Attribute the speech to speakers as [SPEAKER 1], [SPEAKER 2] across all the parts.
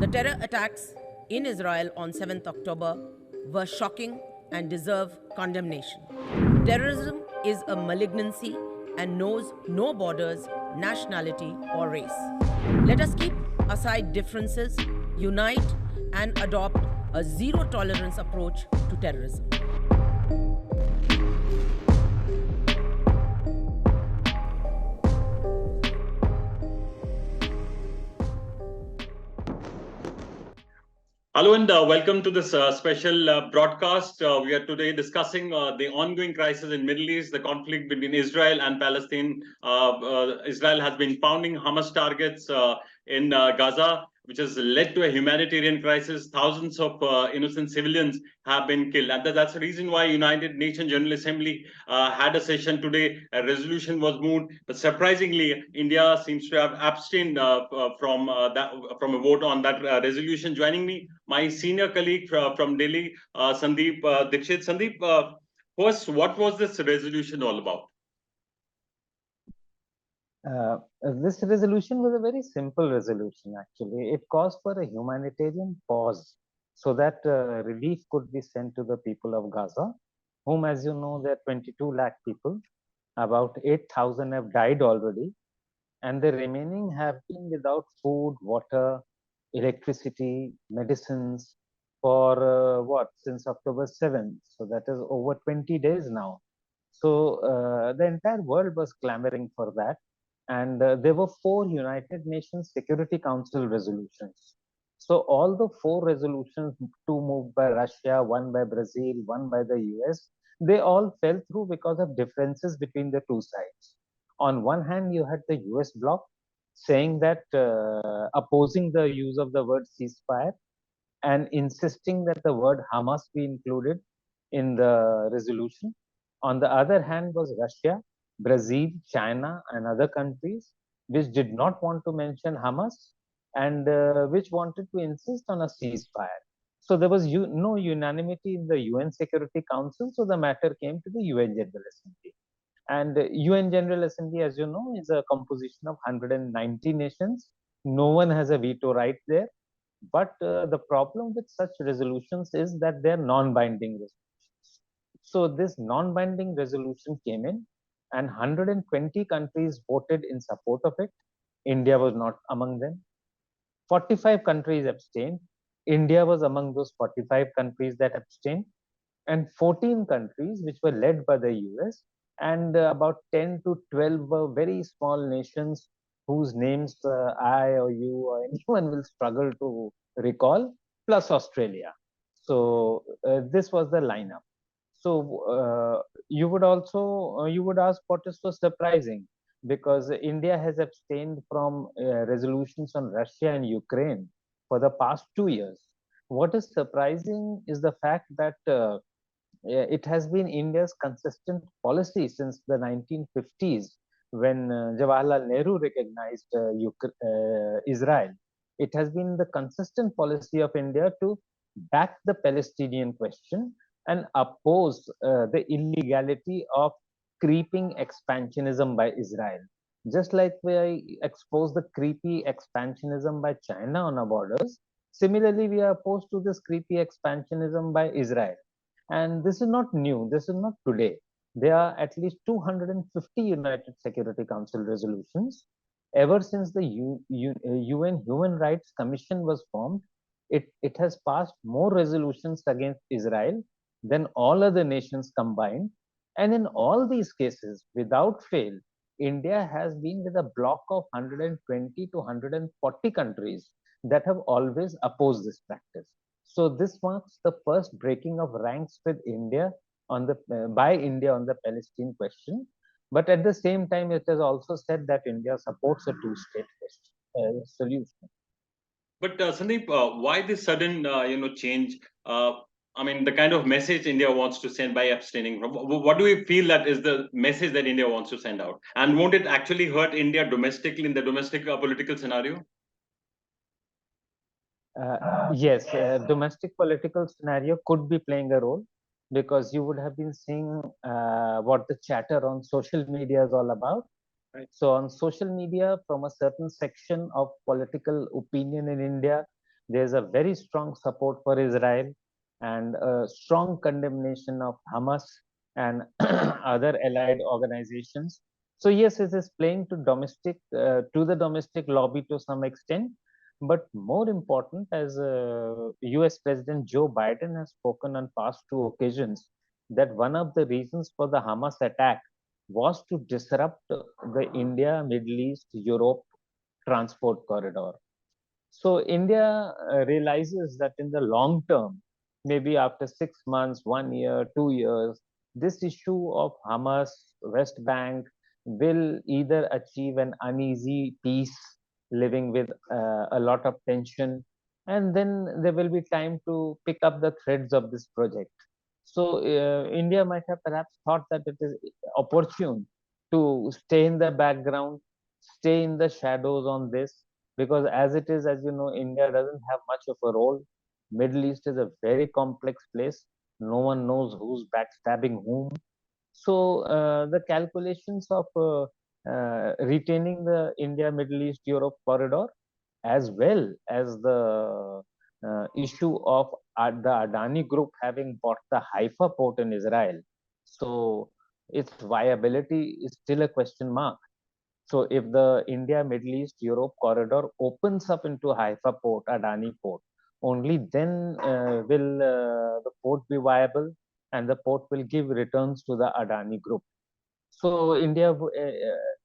[SPEAKER 1] The terror attacks in Israel on 7th October were shocking and deserve condemnation. Terrorism is a malignancy and knows no borders, nationality, or race. Let us keep aside differences, unite, and adopt a zero tolerance approach to terrorism.
[SPEAKER 2] Hello and welcome to this special broadcast. We are today discussing the ongoing crisis in Middle East, the conflict between Israel and Palestine. Israel has been pounding Hamas targets in Gaza, which has led to a humanitarian crisis. Thousands of innocent civilians have been killed. And that's the reason why United Nations General Assembly had a session today. A resolution was moved. But surprisingly, India seems to have abstained from a vote on that resolution. Joining me, my senior colleague from Delhi, Sandeep Dikshit. Sandeep, first, what was this resolution all about?
[SPEAKER 3] This resolution was a very simple resolution, actually. It calls for a humanitarian pause so that relief could be sent to the people of Gaza, whom, as you know, there are 22 lakh people. About 8,000 have died already, and the remaining have been without food, water, electricity, medicines for since October 7th. So that is over 20 days now. So the entire world was clamoring for that. And there were 4 United Nations Security Council resolutions. So all the 4 resolutions, 2 moved by Russia, 1 by Brazil, 1 by the US, they all fell through because of differences between the two sides. On one hand, you had the US bloc saying that opposing the use of the word ceasefire and insisting that the word Hamas be included in the resolution. On the other hand was Russia, Brazil, China, and other countries which did not want to mention Hamas and which wanted to insist on a ceasefire. So there was no unanimity in the UN Security Council, so the matter came to the UN General Assembly. And UN General Assembly, as you know, is a composition of 190 nations. No one has a veto right there. But the problem with such resolutions is that they're non-binding resolutions. So this non-binding resolution came in and 120 countries voted in support of it. India was not among them. 45 countries abstained. India was among those 45 countries that abstained. And 14 countries, which were led by the US, and about 10 to 12 were very small nations whose names I or you or anyone will struggle to recall, plus Australia. So this was the lineup. So you would ask what is so surprising, because India has abstained from resolutions on Russia and Ukraine for the past 2 years. What is surprising is the fact that it has been India's consistent policy since the 1950s, when Jawaharlal Nehru recognized Israel. It has been the consistent policy of India to back the Palestinian question and oppose the illegality of creeping expansionism by Israel. Just like we expose the creepy expansionism by China on our borders, similarly, we are opposed to this creepy expansionism by Israel. And this is not new, this is not today. There are at least 250 United Security Council resolutions. Ever since the UN Human Rights Commission was formed, it has passed more resolutions against Israel than all other nations combined. And in all these cases, without fail, India has been with a block of 120 to 140 countries that have always opposed this practice. So this marks the first breaking of ranks with India by India on the Palestine question. But at the same time, it has also said that India supports a two-state solution.
[SPEAKER 2] But Sandeep, why this sudden change? I mean, the kind of message India wants to send by abstaining from. What do we feel that is the message that India wants to send out? And won't it actually hurt India domestically in the domestic political scenario?
[SPEAKER 3] Yes, domestic political scenario could be playing a role, because you would have been seeing what the chatter on social media is all about. Right. So on social media, from a certain section of political opinion in India, There's a very strong support for Israel and a strong condemnation of Hamas and other allied organizations. So yes, it is playing to the domestic lobby to some extent. But more important, as US President Joe Biden has spoken on past two occasions, that one of the reasons for the Hamas attack was to disrupt the India, Middle East, Europe transport corridor. So India realizes that in the long term, maybe after 6 months, 1 year, 2 years, this issue of Hamas, West Bank will either achieve an uneasy peace, living with a lot of tension, and then there will be time to pick up the threads of this project. So India might have perhaps thought that it is opportune to stay in the background, stay in the shadows on this, because as it is, as you know, India doesn't have much of a role. Middle East is a very complex place. No one knows who's backstabbing whom. So the calculations of retaining the India, Middle East, Europe corridor, as well as the issue of the Adani Group having bought the Haifa port in Israel. So its viability is still a question mark. So if the India, Middle East, Europe corridor opens up into Haifa port, Adani port, only then will the port be viable, and the port will give returns to the Adani Group. So India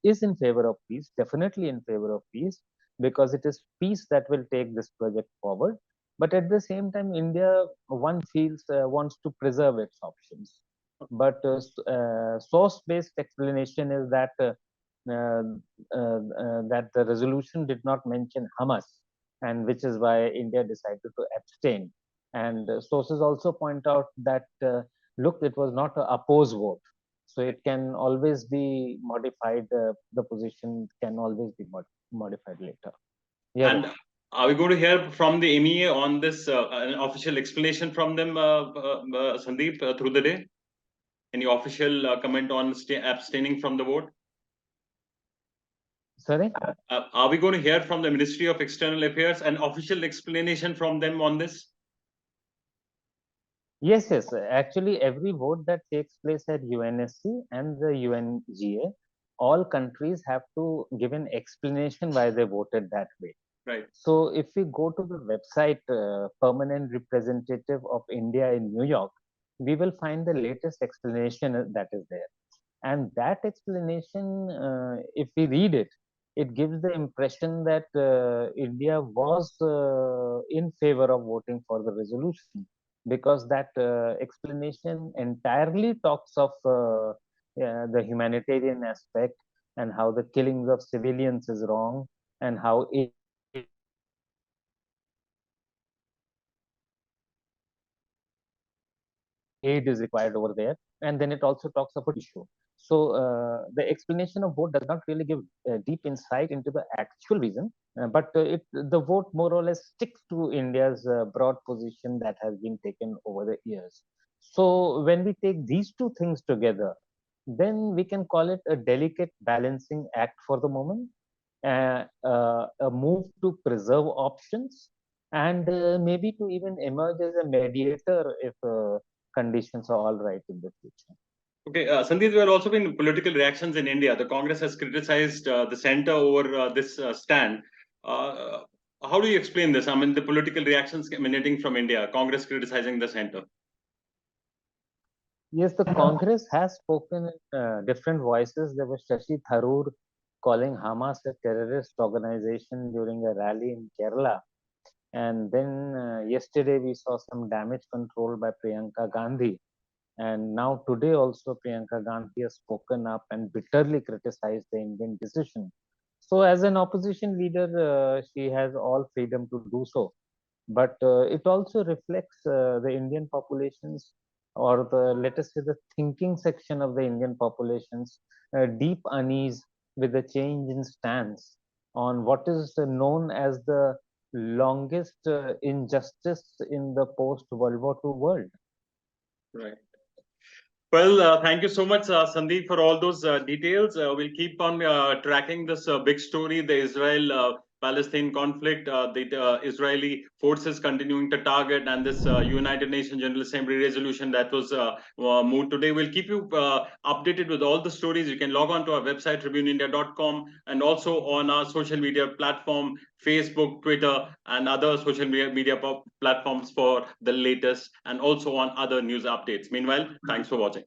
[SPEAKER 3] is in favor of peace, definitely in favor of peace, because it is peace that will take this project forward. But at the same time, India, one feels, wants to preserve its options. But source-based explanation is that that the resolution did not mention Hamas, and which is why India decided to abstain. And sources also point out that look, it was not an oppose vote, so it can always be modified. The position can always be modified later. Yeah.
[SPEAKER 2] And are we going to hear from the MEA on this, an official explanation from them, Sandeep, through the day? Any official comment on abstaining from the vote?
[SPEAKER 3] Sorry?
[SPEAKER 2] Are we going to hear from the Ministry of External Affairs an official explanation from them on this?
[SPEAKER 3] Yes, yes. Actually, every vote that takes place at UNSC and the UNGA, all countries have to give an explanation why they voted that way.
[SPEAKER 2] Right.
[SPEAKER 3] So if we go to the website, Permanent Representative of India in New York, we will find the latest explanation that is there. And that explanation, if we read it, it gives the impression that India was in favor of voting for the resolution, because that explanation entirely talks of the humanitarian aspect and how the killings of civilians is wrong and how aid is required over there. And then it also talks of an issue. So the explanation of vote does not really give deep insight into the actual reason, but the vote more or less sticks to India's broad position that has been taken over the years. So when we take these two things together, then we can call it a delicate balancing act for the moment, a move to preserve options, and maybe to even emerge as a mediator if conditions are all right in the future.
[SPEAKER 2] Okay, Sandeep, there have also been political reactions in India. The Congress has criticized the center over this stand. How do you explain this? I mean, the political reactions emanating from India, Congress criticizing the center.
[SPEAKER 3] Yes, the Congress has spoken in different voices. There was Shashi Tharoor calling Hamas a terrorist organization during a rally in Kerala. And then yesterday we saw some damage control by Priyanka Gandhi. And now today also Priyanka Gandhi has spoken up and bitterly criticized the Indian decision. So as an opposition leader, she has all freedom to do so. But it also reflects the Indian populations, or the, let us say, the thinking section of the Indian populations, deep unease with the change in stance on what is known as the longest injustice in the post-World War II world.
[SPEAKER 2] Right. Well, thank you so much, Sandeep, for all those details. We'll keep on tracking this big story, the Israel Palestine conflict, the Israeli forces continuing to target, and this United Nations General Assembly resolution that was moved today. We'll keep you updated with all the stories. You can log on to our website, tribuneindia.com, and also on our social media platform, Facebook, Twitter, and other social media platforms for the latest, and also on other news updates. Meanwhile, thanks for watching.